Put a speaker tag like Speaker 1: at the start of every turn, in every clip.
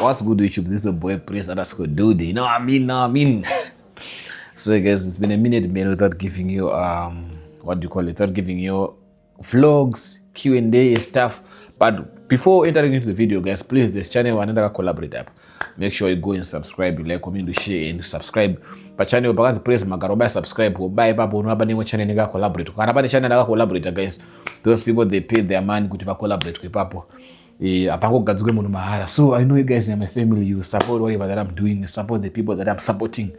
Speaker 1: What's good YouTube? This is a boy Praise _ Dude. You know what I mean? So guys, it's been a minute without giving you what do you call it? Without giving you vlogs, Q&A stuff. But before entering into the video, guys, please, this channel another collaborate app. Make sure you go and subscribe, you like, comment, share, and subscribe. But channel bakanzi press magaroba subscribe buy papo unaba ni channel nega collaborate. Kana pane channel nega collaborate guys. Those people they pay their money kuti va collaborate with papo. Apango gadzikwe munhu mahara. So I know you guys are my family. You support whatever that I'm doing. You support the people that I'm supporting.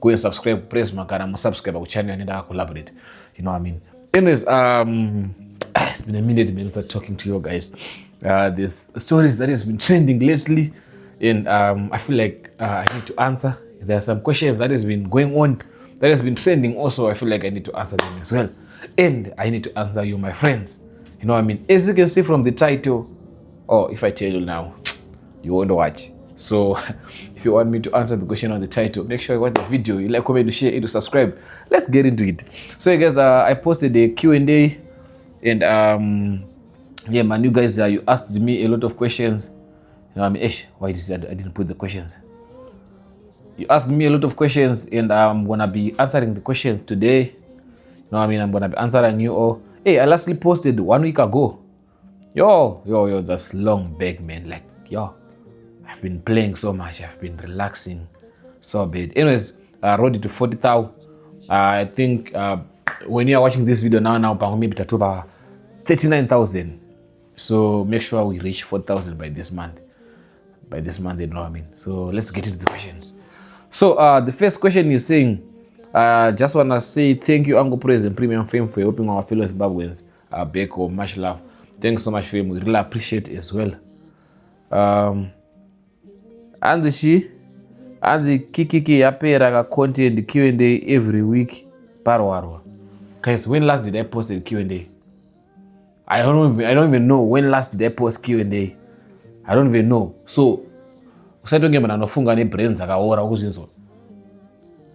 Speaker 1: Go and subscribe, press magara, subscribe to channel nega collaborate. You know what I mean? Anyways, it's been a minute without talking to you guys. There's stories that has been trending lately, and I feel like I need to answer. There are some questions that has been going on, that has been trending also. I feel like I need to answer them as well. And I need to answer you, my friends. You know what I mean? As you can see from the title, or if I tell you now, you won't watch. So if you want me to answer the question on the title, make sure you watch the video, you like, comment, share, and subscribe. Let's get into it. So guys, I posted a Q&A, and yeah, man, you guys, you asked me a lot of questions. You know what I mean? Why is that I didn't put the questions? You asked me a lot of questions, and I'm gonna be answering the questions today. You know what I mean? I'm gonna be answering you all. Hey, I lastly posted 1 week ago. Yo, that's long back, man. Like, yo, I've been playing so much. I've been relaxing so bad. Anyways, I wrote it to 40,000. I think when you are watching this video now, maybe to about 39,000. So make sure we reach 4,000 by this month. You know what I mean? So let's get into the questions. So the first question is saying, just want to say thank you, Ango Praise and Premium Fame, for helping our fellow Zimbabweans back home. Much love. Thanks so much, Fame. We really appreciate it as well. And the Kiki yapera content Q&A every week. Parwarwa. Guys, when last did I post the Q&A? I don't even know when last did I post Q&A. I don't even know. So usatongema brains akaora kuzinzo.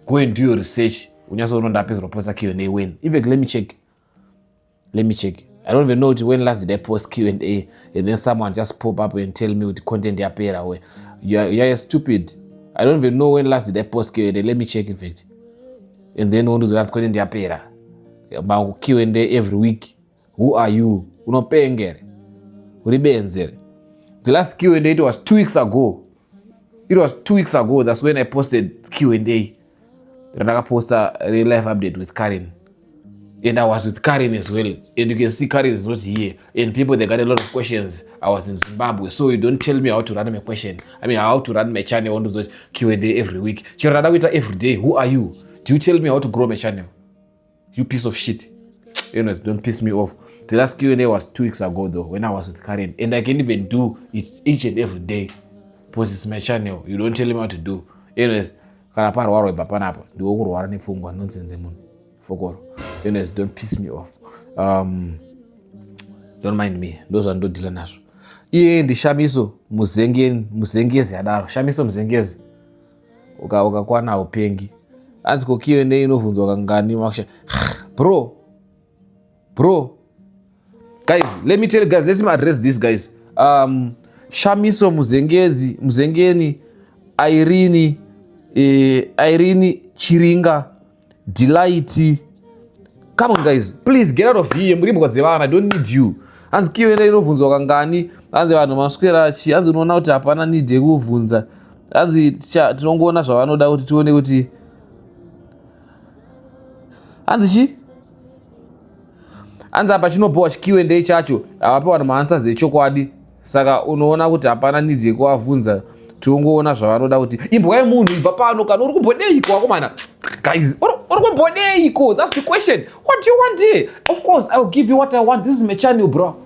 Speaker 1: Go and do your research. Unyasoronda pezro post Q&A when. Even let me check. I don't even know when last did I post Q&A, and then someone just pop up and tell me with the content appear away. You're stupid. I don't even know when last did I post Q&A. Let me check in fact. And then when do the content appear? About Q&A every week. Who are you? Unopengere. Uribenzere. The last Q&A, it was 2 weeks ago. That's when I posted Q&A. And I posted a real life update with Karen. And I was with Karen as well. And you can see Karen is not here. And people, they got a lot of questions. I was in Zimbabwe. So you don't tell me how to run my question. How to run my channel on those Q&A every week. Every day. Who are you? Do you tell me how to grow my channel? You piece of shit. Don't piss me off. The last Q&A was 2 weeks ago though, when I was with Karen. And I can even do it each and every day. Because it's my channel. You don't tell me what to do. Anyways, anyways, don't piss me off. Don't mind me. Those are not dealing nazo. The Shamiso Muzengezi adaro. Shamiso Muzengezi. Ukakwana upengi. Aziko Q&A inovunzwa kangani makusha. Bro. Guys, let me tell you guys, let me address this guys. Shamiso Muzengeni, Irene Chiringa, Delight. Come on guys, please get out of here. I don't need you. And Q&A inovunzwa kangani, and vanhu maswera chi, and unoona kuti hapana need yekuvunza. And tinongoona zvavanoda kuti tione kuti anzi apa chinobowa Q&A chacho avape vanhu maanswers echokwadi. Saka unoona kuti hapana need yekuvabvunza. Tiongoona zvavanoda kuti imbwa yemunhu ibva pano kana uri kumbodeiko wakomana. Guys, that's the question. What do you want here? Of course, I will give you what I want. This is my channel, bro.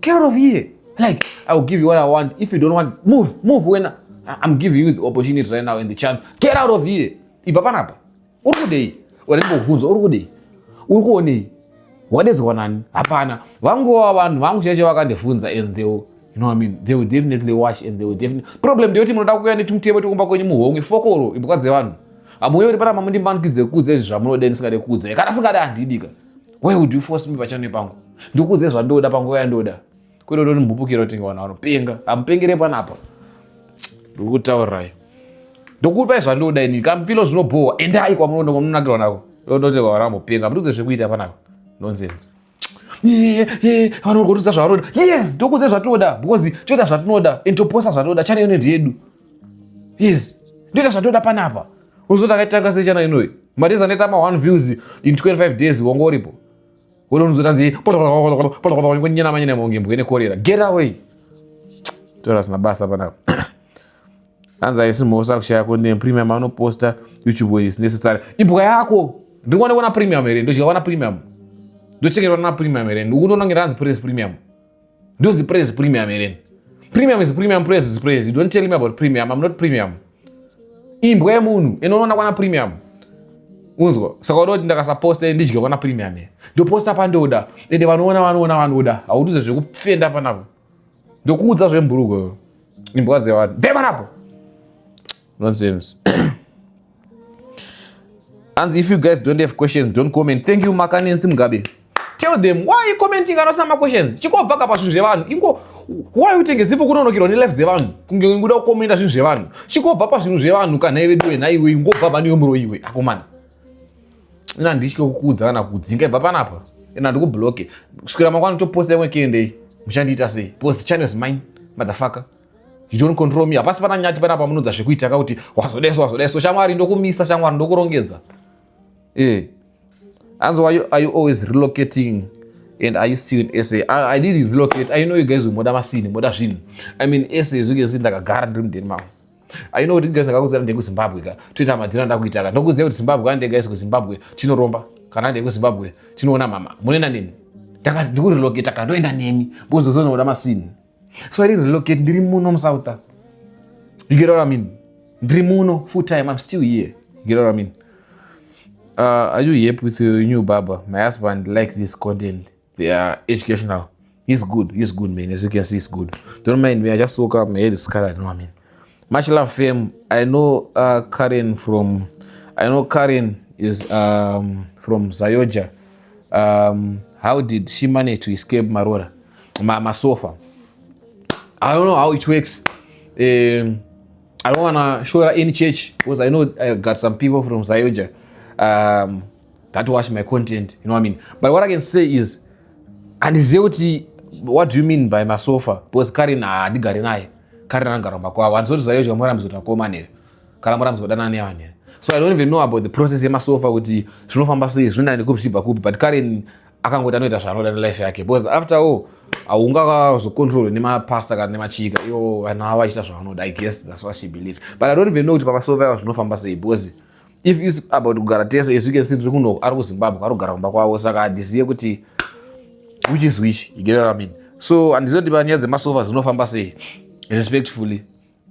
Speaker 1: Get out of here. Like, I will give you what I want. If you don't want, move when I'm giving you the opportunity right now and the chance. Get out of here. Ibapanapa. Urukudei. Urukuvunza urukudei. Urukuonei. What is going on? Hapana. Vangu cheche vakandefunza and they will, you know what I mean? They will definitely watch and they will definitely. Problem ndeyoti munoda kuuya netumutemo tokumba kwenyu muhomwe fokoro ibukadze vanhu. Amuye kuti para mamundi mbanikidze kudze zvamunode ndisingade kudze. Kana singade handidika. Why would you force me pachannel pangu? Ndikudze zvandoda pangu yandoda. Kwete kuti mbupukira kuti ngwana vanopenga. Amupengere panapa. ndokutaurirai ndokupai zvandoda ini kamfilo zvinobhohwa endai kwamunonakirwa nako ndotekwa varambopenga mutudze zvekuita panako nonsense vanhu ngotudza zvavanoda yes ndokudze zvatoda because toita zvatinoda and toposta zvatoda chana ino yedu yes ndoita zvatoda panapa uzoti akaitanga sei chana inoyi madezi anoita ma1 views in 25 days wongo uripo unozotanzi nyana monge mbwene korera get away tora sina basa panapa anza isimosa kushaya konde premium anoposta YouTube is necessary ibwa yako ndikuona kuona premium here ndochika kuona premium ndochekera na premium here ndikuona ngiranzi press premium ndozi press premium here premium is premium, press is press. You don't tell me about premium. I'm not premium. Imbwa yemunhu inoona kuona premium unzwa saka udoti ndakasaposta ndidye kuona premium here ndoposta pandoda ende vanoona hauduze zvekufenda panapo ndokuudza zvemburugo imbwa dzevanhu vema napo nonsense. And if you guys don't have questions, don't comment. Thank you Makanensi Mugabe. Tell them why you commenting on some questions. Chiko vaka pa zvinhu zvevanhu. Ingo why you think zipo kunonokirwa ne lives dzevanhu. Kunge nguda kukomenta zvinhu zvevanhu. Chiko vapa zvinhu zvevanhu kana iwe diwe na iwe ngo baba niyo muro iwe. Akomana. Ina ndishike kukudza kana kudzinga ibva panapa. Ina ndikublock. Kuswera makwana toposta weekend mushandiita sei? Post channel is mine, motherfucker. You don't control me. Apasi pana nyati panapa munodza zvekuita kuti wazodeso shamwari ndokumisa shamwari ndokurongedza. And so are you always relocating? And are you still in SA? I did relocate. I know you guys will moda masini, moda zvinhu. I mean SA is you guys ndakagara ndiri muDenmark. I know you guys ngakuzira ndenge kuZimbabwe ka. Toita madzina ndakuita ka. Ndokuziva kuti Zimbabwe ande guys kuZimbabwe tinoromba. Kana ndenge kuZimbabwe tinoona mama. Munena nini? Ndakati ndikurelocate ka ndoenda nemi. Bozozona moda masini. So I did relocate ndiri muno muSouth. You get what I mean? Ndiri muno full time. I'm still here. You get what I mean? Are you happy with your new barber? My husband likes this content. They are educational. He's good, man. As you can see, he's good. Don't mind me. I just woke up. My head is scarred. You know what I mean? Much love, fam. I know Karen is from Zayoja. How did she manage to escape Marora? My sofa. I don't know how it works. I don't wanna show her any church because I know I got some people from Zayoja that watch my content, you know what I mean? But what I can say is, and Zeuti, what do you mean by my sofa? Because Karen adigari naye. Karen angaromba kwa wanzoti Zayoja mora mzotako nere. Kala mora mzodana nere. So I don't even know about the process ya sofa kuti zvinofamba sei zvina nekubshipa kupi, but Karen akangota anoita zvanoda life yake because after all aungazocontrol nemapasta kana nemachika iwo vanhu ava vachiita zvavanoda. I guess that's what she believes, but I don't even know kuti pamasofa yawo zvinofamba sei because if it's about kugara tese as you can see ndiri kuno ari kuZimbabwe ari kugara kumba kwawo saka hadiziye kuti which is which, you get what I mean? So handizoti panyaya dzemasofa dzinofamba sei respectfully,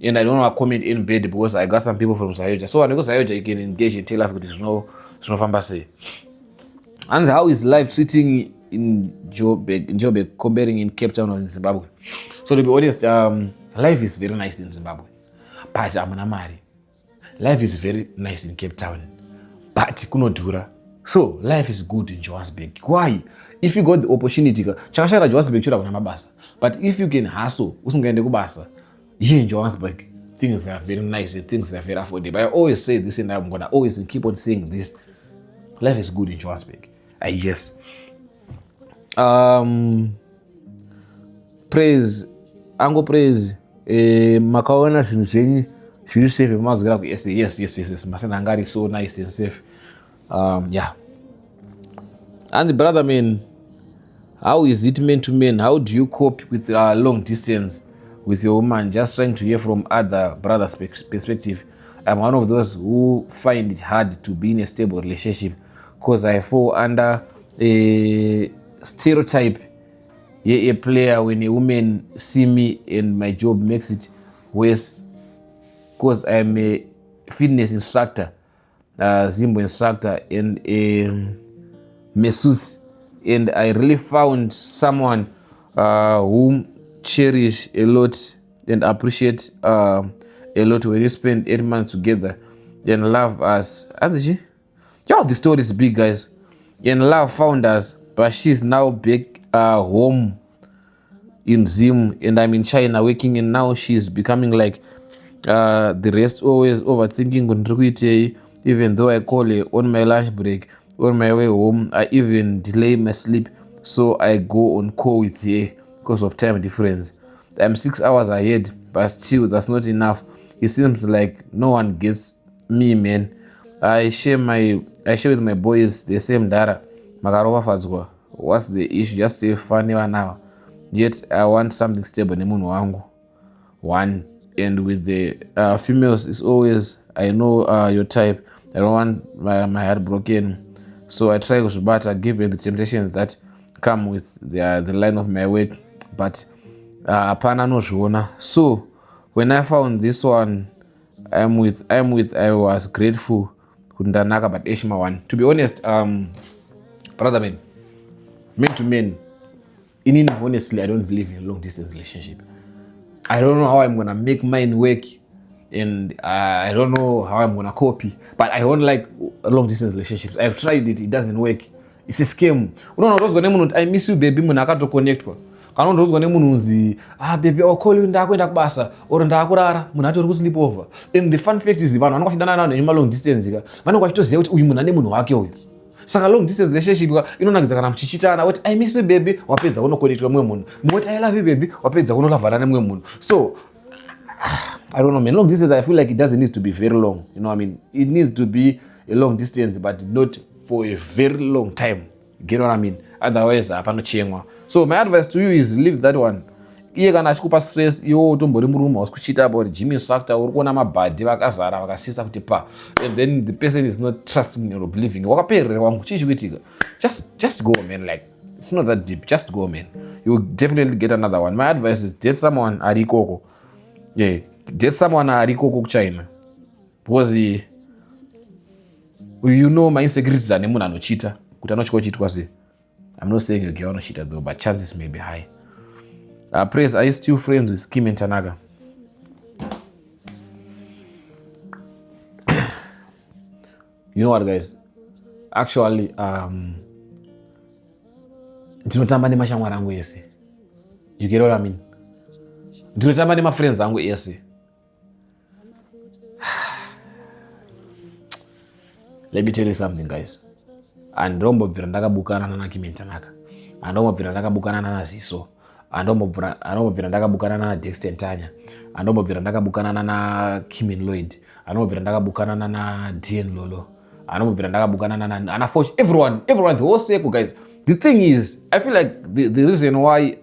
Speaker 1: and I don't want to comment in bed because I got some people from Zayoja. So when you go Zayoja you can engage and tell us kuti zvinofamba sei. And how is life treating in Joburg comparing in Cape Town or in Zimbabwe? So to be honest, life is very nice in Zimbabwe, but amuna mari. Life is very nice in Cape Town, but kunodhura. So life is good in Johannesburg. Why? If you got the opportunity, chakashara Johannesburg chura kuna mabasa. But if you can hustle, usungaende kubasa. Here in Johannesburg, things are very nice and things are very affordable. I always say this and I'm gonna always keep on saying this. Life is good in Johannesburg. I guess. Praise. Ango praise. Makaona zvinhu zvenyu zviri safe mazwira ku SA. Yes. Masana angari so nice and safe. Yeah. And the brother man, how is it man to man? How do you cope with long distance with your woman? Just trying to hear from other brothers' perspective. I'm one of those who find it hard to be in a stable relationship because I fall under a stereotype. A player when a woman see me and my job makes it worse because I'm a fitness instructor, Zimbo instructor, and a masseuse, and I really found someone whom cherish a lot and appreciate a lot when we spend 8 months together and love us. Yo, the story is big, guys. And love found us, but she's now back home in Zim, and I'm in China working, and now she's becoming like The rest always overthinking kuti ndiri even though I call her on my lunch break, on my way home, I even delay my sleep so I go on call with her because of time difference. I'm 6 hours ahead, but still that's not enough. It seems like no one gets me, man. I share with my boys the same data. Makarova fadzwa. What's the issue? Just a funny one now. Yet I want something stable nemunhu wangu. One, and with the females is always, I know your type. I don't want my heart broken, so I try to better given the temptations that come with the line of my work, but apana nozviona. So when I found this one, I was grateful kuti TANAKA, but eshima one. To be honest, brother men to men, honestly, I don't believe in long distance relationship. I don't know how I'm gonna make mine work, and I don't know how I'm gonna copy, but I don't like long distance relationships. I've tried it doesn't work. It's a scam. I miss you baby, munhu akatoconnectwa. Kana ndozwa nemunhu unzi baby I'll call you ndakuenda kubasa or ndakurara, munhu atori ku sleep over. And the fun fact is vanhu vanokushindana navo nenyuma long distance ka vanenge vachitoziva kuti uyu munhu ane munhu wake uyu. Saka long distance relationship inonakidza kana muchichitana kuti I miss you baby wapedza kunoconnectwa mumwe munhu, moti I love you baby wapedza kunolavhana nemumwe munhu. So I don't know, man. Long distance, I feel like it doesn't need to be very long. You know what I mean? It needs to be a long distance, but not for a very long time. Get what I mean? Otherwise, hapana chengwa. So my advice to you is leave that one. Iye kana achikupa stress, iwo utombori murume usikuchita about Jimmy Swagger, uri kuona mabhadhi vakazara vakasisa kuti pa, and then the person is not trusting or believing. Wakaperera wangu chii chikuitika. Just go, man. Like it's not that deep. Just go, man. You will definitely get another one. My advice is date someone arikoko. Yeah. Date someone arikoko kuchina, because you know my insecurities ane munhu anochita kuti anochitwa sei. I'm not saying you girl anochita though, but chances may be high. Praise, are you still friends with Kim and TANAKA? You know what, guys? Actually, ndinotamba nemashamwari angu ese. You get what I mean? Ndinotamba nemafriends angu ese. Let me tell you something, guys. Andombobvira ndakabukana nana Kim and TANAKA. Andombobvira ndakabukana nana Ziso. Andombobvira ndakabukana nana Dexter Ntanya. Andombobvira ndakabukana nana Kim and Lloyd. Andombobvira ndakabukana nana DN Lolo. Andombobvira ndakabukana nana Anna Foch. Everyone, the whole circle, guys. The thing is, I feel like the reason why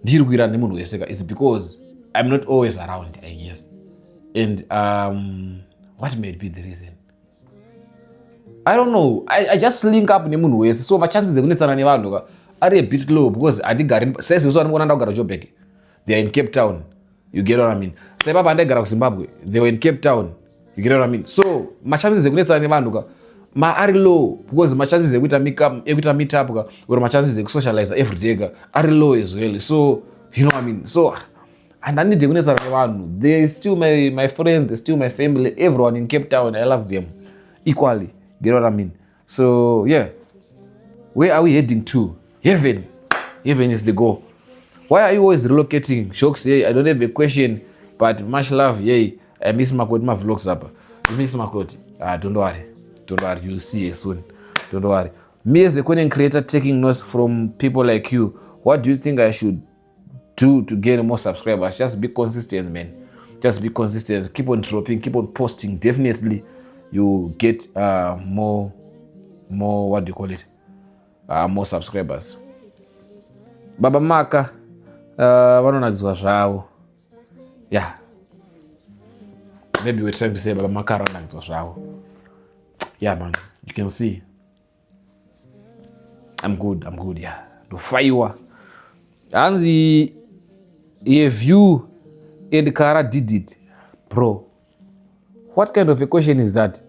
Speaker 1: ndiri kuira nemunhu wese is because I'm not always around, I guess. And what may be the reason? I don't know. I just link up nemunhu wese, so my chances ekunesana nevanhu are a bit low because adigari sesiso anogona ndakugara Joburg. They are in Cape Town. You get what I mean? Sai baba ndagara ku Zimbabwe. They were in Cape Town. You get what I mean? So my chances ekunesana nevanhu are low because my chances ekuita meet up or my chances ekusocialize every day are low as well. So you know what I mean? So and I need to kunesana nevanhu. They still my friends, they still my family, everyone in Cape Town. I love them equally. Get what I mean? So yeah, where are we heading to? Heaven. Heaven is the goal. Why are you always relocating? Shokes, yeah, I don't have a question, but much love. Yeah, I miss my vlogs up. You miss my code. Don't worry, you'll see it soon. Don't worry. Me as a content creator taking notes from people like you, what do you think I should do to get more subscribers? Just be consistent, man. Just be consistent. Keep on dropping, keep on posting. Definitely you get more what do you call it, more subscribers. Baba Maka vanonadzwa zvavo. Yeah, maybe we're trying to say Baba Maka vanonadzwa zvavo. Yeah, man, you can see I'm good. Yeah, the fire anzi if you and Kara did it, bro. What kind of a question is that?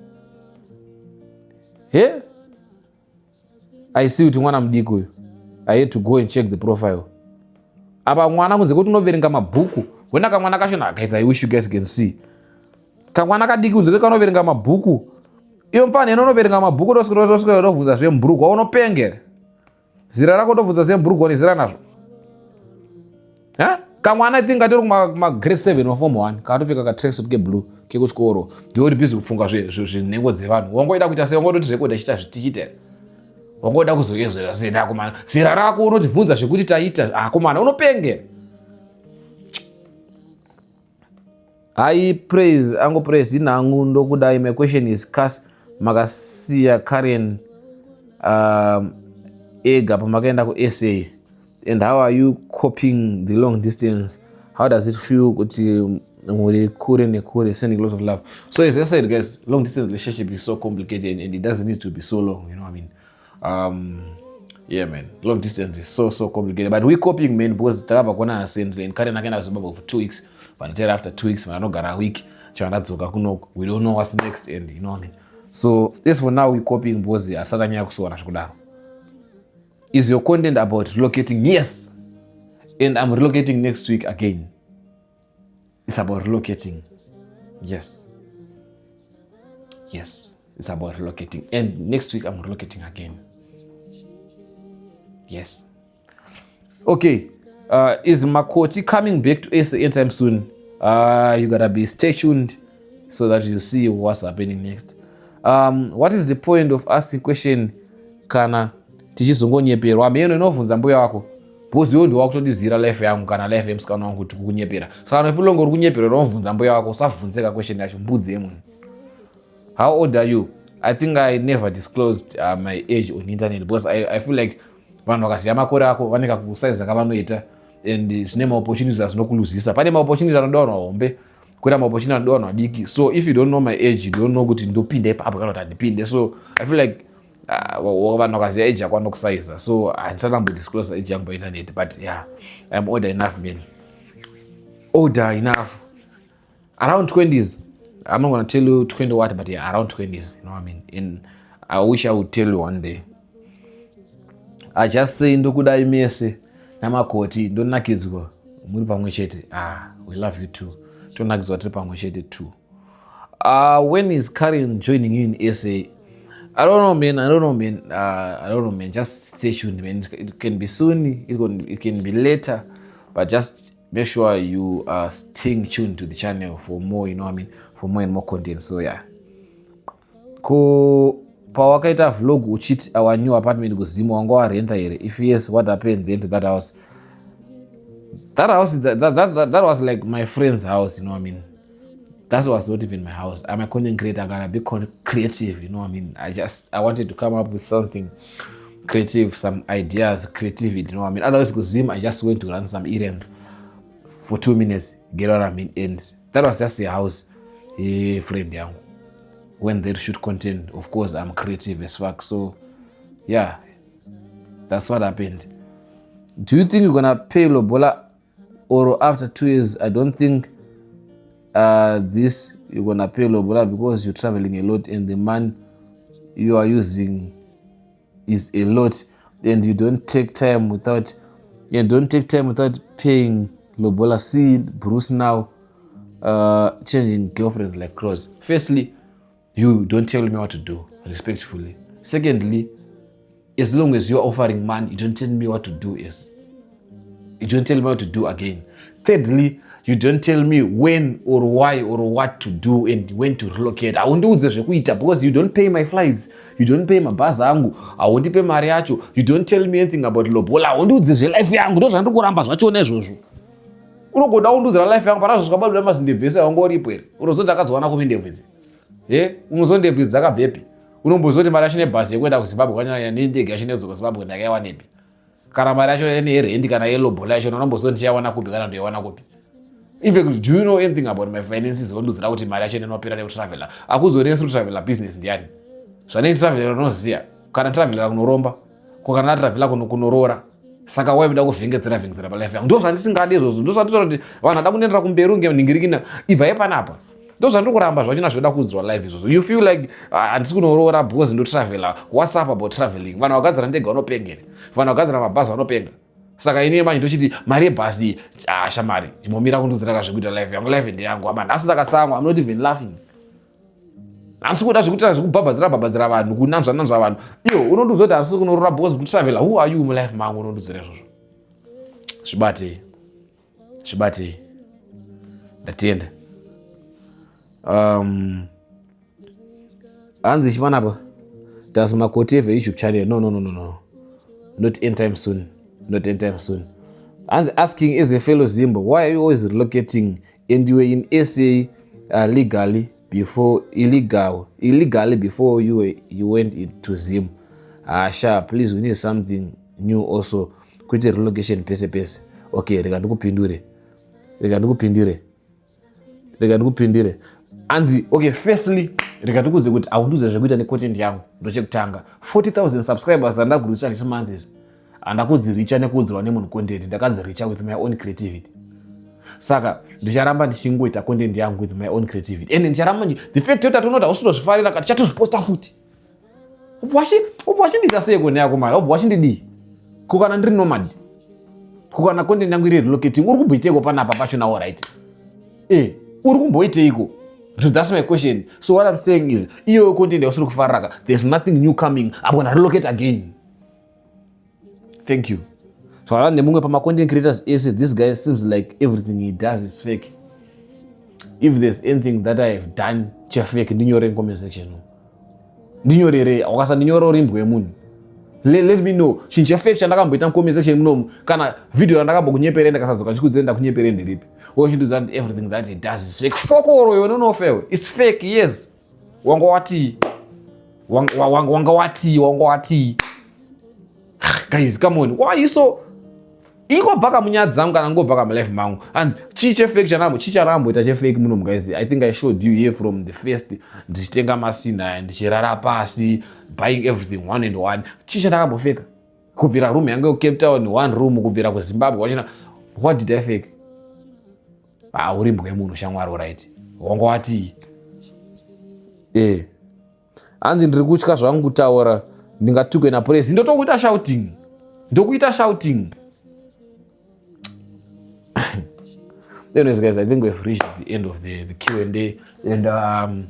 Speaker 1: Yeah? I see kuti mwana mudiki uyu. I had to go and check the profile. Apa mwana kunze kuti unoverenga mabhuku. Wena kamwana kashona, guys, I wish you guys can see. Kamwana kadiki kunze kanoverenga mabhuku. Iyo mpani inoverenga mabhuku ndoswera ndovhudza zvemburuku. Waunopengera. Zira rako ndovhudza zvemburuku ni zira nazvo. Ha? kamwana I think katori grade 7 or form 1 katofika ka tracksuit ke blue ke kuchikoro ndiori busy kufunga zvenhengo dzevanhu wangoida kuita sei wangototi record achita zvitichite wangoda kuzoyezera zena akomana zera rako unotibvunza zvekuti taita akomana unopenge hai praise ango praise inhangu ndokudai. My question is cast makasiya Karen ega pamakaenda kuSA, and how are you coping the long distance? How does it feel kuti muri kure nekure? Sending lots of love. So as I said guys, long distance relationship is so complicated and it doesn't need to be so long, you know what I mean? Yeah man, long distance is so complicated, but we coping man because takabva kuona send and Karen akaenda kuZimbabwe for 2 weeks, but after 2 weeks vanogara a week chandadzoka kuno, we don't know what's next, and you know what I mean? So this for now we coping because asakanyanya kusora zvikudaro. Is your content about relocating? Yes, and I'm relocating next week again. It's about relocating. Yes, it's about relocating, and next week I'm relocating again. Yes. Okay. Is Makoti coming back to SA anytime soon? You gotta stay tuned so that you see what's happening next. What is the point of asking question kana tichizongonyeperwa? Meno inovhunza mbuya wako because iwe ndiwa kutondizira life yangu kana life yemusikana wangu kuti kunyepera. Saka if ulongo kunyepera unovhunza mbuya wako usavhunzeka question yacho mbudzi yemunhu. How old are you? I think I never disclosed my age on internet because I feel like vanhu vakasiya makore ako vanenge kusize kavanoita and zvine maopportunities azvinokuluzisa. Pane maopportunities anoda vanhu vahombe kwera maopportunities anoda vanhu vadiki. So if you don't know my age, you don't know kuti ndopinda ipapo kana kuti handipinde. So I feel like vanhu vakaziya age yako vanokusiza. So handisati disclose age yangu painternet, but yeah, I'm older enough man. Older enough. Around 20s. I'm not going to tell you 20 what, but yeah, around 20s, you know what I mean? And I wish I would tell you one day. I just say ndokudai mese namakoti ndonakidzwa muri pamwe chete. We love you too. Tonakidzwa tiri pamwe chete too. When is Karen joining you in SA? I don't know man. Just stay tuned man. It can be soon, it can be later, but just make sure you are staying tuned to the channel for more, you know what I mean, for more and more content. So yeah. Pawakaita vlog uchiti our new apartment kuZimu wangu warenta here. If yes, what happened then to that house? That was like my friend's house, you know what I mean? That was not even my house. I'm a content creator, I'm gonna be creative, you know what I mean? I wanted to come up with something creative, some ideas, creativity, you know what I mean? Otherwise kuZimu, I just went to run some errands for 2 minutes, get what I mean? And that was just a house, a friend yangu. When they shoot content, of course, I'm creative as fuck. So, yeah, that's what happened. Do you think you're gonna pay Lobola or after 2 years? I don't think you're gonna pay Lobola because you're traveling a lot and the man you are using is a lot, and you don't take time without paying Lobola. See Bruce now changing girlfriend like cross. Firstly, you don't tell me what to do, respectfully. Secondly, as long as you're offering money, you don't tell me what to do. You don't tell me what to do again. Thirdly, you don't tell me when or why or what to do and when to relocate. I won't do this because you don't pay my flights. You don't pay my bus angu. I won't pay my mariacho. You don't tell me anything about Lobola. I won't do this life yangu. Those are not kuramba zvacho nezvozvo. Unogoda undudza life yangu para zvakabadira mazindebvesa wangu uripo here. Unozoti akadzwana kumindebvezi. Unozondebvezi dzakabvepi? Unombozoti mari yacho nebhasi yekuenda kuZimbabwe kwanyanya nendege yacho nedzoka kuZimbabwe ndakaiwana nepi? Kana mari yacho yerendi kana yeLobola yacho unombozoti ndichawana kupi kana ndoiwana kupi? In fact, do you know anything about my finances? Wondudzira kuti mari yacho inopera nekutraveler. Akuzonesi kutraveler business ndiani? Zvane traveler unoziya. Kana traveler kunoromba, kana traveler kunorora. Saka waibida kuvhenge traveling pa life yangu. Ndo zvandisingadi izvozvo. Ndo zvanditoda kuti vanhu vada kunoendera kumberi ngeningirikina ibva yepanapa. Ndo zvandiri kuramba zvachina zvoda kuudzwa live izvozvo. You feel like handisi kunorora because ndo traveler. What's up about traveling? Vanhu vagadzira ndege vanopengera. Vanhu vagadzira mabhazi vanopenga. Saka ini manje ndochiti mari yebhasi shamari ndimomira kundudzira zvekuita life yangu. Life ndeyangu abana. Asi ndakasamwa, I'm not even laughing. Asi kuda zvekuita zvekubhabhadzira vanhu kunanzva vanhu. Iyo unonduzoti asi kunorora because kutraveler. Who are you in life mangu unondudzira izvozvo? Shibati. Ndatenda. Anzi chipanapa. Does Makoti have a YouTube channel? No. Not anytime soon. And asking as a fellow Zimbo, why are you always relocating and you were in SA illegally before you went into Zim? Sha, please, we need something new also. Quit the relocation pese. Okay, rega ndikupindire. Anzi, okay, firstly, rega ndikuze kuti aunduze zvekuita necontent yangu ndochekutanga. 40,000 subscribers andagurisa this month is. Andakudziricha nekuudzirwa nemunhu content, ndakadziricha with my own creativity. Saka ndicharamba ndichingoita content yangu with my own creativity. And ndicharamba the fact that unoda usitozvifarira kana chatozviposta futi. Wachindita sei kone yako mara? Wachindidi. Kukana ndiri nomad. Kukana content yangu iri relocating, uri kumboiteko panapa pacho now, right? Uri kumboiteiko? That's my question. So what I'm saying is, iyo content usiri kufarira, there's nothing new coming. I'm going to relocate again. Thank you. So I the Munga content creators is this guy seems like everything he does is fake. If there's anything that I have done, fake, in comment section. Let me know. Shincha fake chandaka comment section mno kana video ndakamba kunyeperenda kasazoka chikudzenda kunyeperenda ripi. Or she does everything that he does is fake. Fuck all you no fair. It's fake, yes. Wangawati. Guys, come on. Why are you so? Iko baka munyadzangu kana ngobva mu life mangu. And chiche fake chanambo, chicharambo ita fake muno guys. I think I showed you here from the first ndichitenga masina and ndichirara pasi, buying everything one and one. Chicha ndakambo fake. Kubvira room yangu Cape Town one room kubvira ku Zimbabwe wachina. What did I fake? Uri mbwe munhu shamwaro right. Wangwati. Anzi ndiri kutya zvangu kutaura. Ndingatukwe na press. Ndotokuita shouting. Anyways, guys, I think we've reached the end of the Q&A. And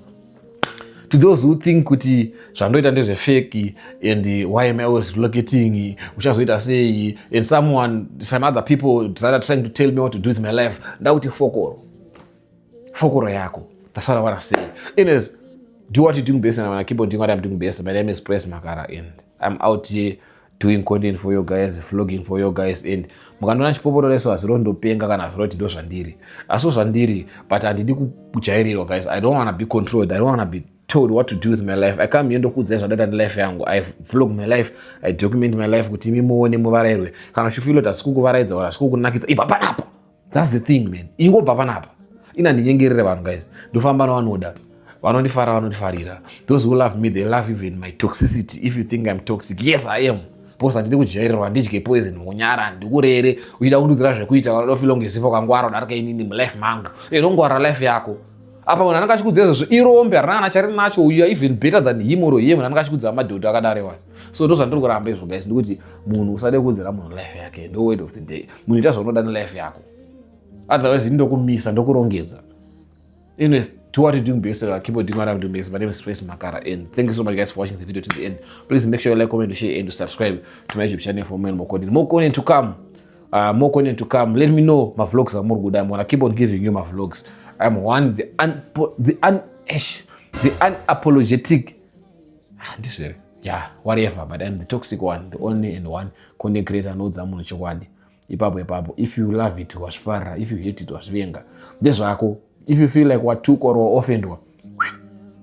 Speaker 1: to those who think kuti zvandoita ndezvefeki and why am I always relocating, uchazoita sei, and some other people started trying to tell me what to do with my life, ndauti fokoro yako. That's what I want to say. Anyways, do what you're doing best, and I'm going to keep on doing what I'm doing best. My name is Press Makara, and I'm out here doing content for you guys, vlogging for you guys, and mukandona chipopoto leso asirondopenga kana zviroti ndo zvandiri. Aso zvandiri, but handidi kujairirwa guys. I don't want to be controlled. I don't want to be told what to do with my life. I come here ndokudza zvadaita life yangu. I vlog my life. I document my life kuti mimuone muvarairwe. Kana chifilo tasikukuvaradza ora sikukunakidza. Panapa. That's the thing, man. Ingobva panapa. Inandinyengerere vanhu guys. Ndofamba navanoda. Vanondifarira. Those who love me, they love even my toxicity. If you think I'm toxic, yes I am. Posa ndiri kujairirwa ndidye poison munyara ndikurere uida kundudzira zvekuita vanodofila kunge zifo kangwara udarika inini mulife mangu. Nongwara life yako. Apa munhu anenge achikudza izvozvo irombe harina achari nacho, you are even better than him or him. Munhu anenge achikudza madhodha akadare wani. So ndo zvandiri kuramba izvo guys, ndikuti munhu usade kuudzira munhu life yake. No word of the day. Munhu ita zvaunoda nelife yako. Otherwise ndokumisa ndokurongedza. Anyways, do what you're doing best. I'll keep on doing what I'm doing best. My name is Press Makara, and thank you so much guys for watching the video to the end. Please make sure you like, comment, share, and to subscribe to my YouTube channel for more content. More content to come. Let me know my vlogs are more good. I'm gonna keep on giving you my vlogs. I'm the unapologetic. Whatever. But I'm the toxic one, the only and one content creator knows I'm on chokwadi. Ipapo. If you love it, was far. If you hate it, was venga. This wako. If you feel like watuko or offendwa,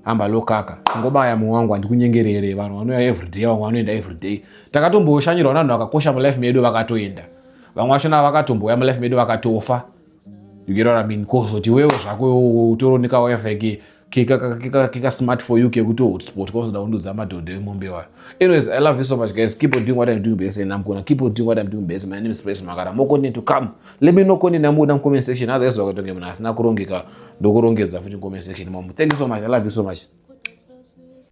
Speaker 1: amba lokaka. Ngobaya muwangu andikunyengerere vanhu vanoya everyday, vanoenda everyday. Takatomboshanyirwa vanhu vakakosha mu life medu vakatoenda. Vamwe vachona vakatomboya mu life medu vakatofa. You get what I mean? Kuti wewe zvako utoroneka wife kika smart for you kekuti hotspot because ndaundudza madhodha emombe wayo. Anyways, I love you so much guys. Keep on doing what I'm doing best, and I'm gonna keep on doing what I'm doing best. My name is Press Makara. More content to come. Let me know content namuda mu comment section. Otherwise wakatonge mna asina kurongeka ndokurongedza futhi comment section. Thank you so much. I love you so much.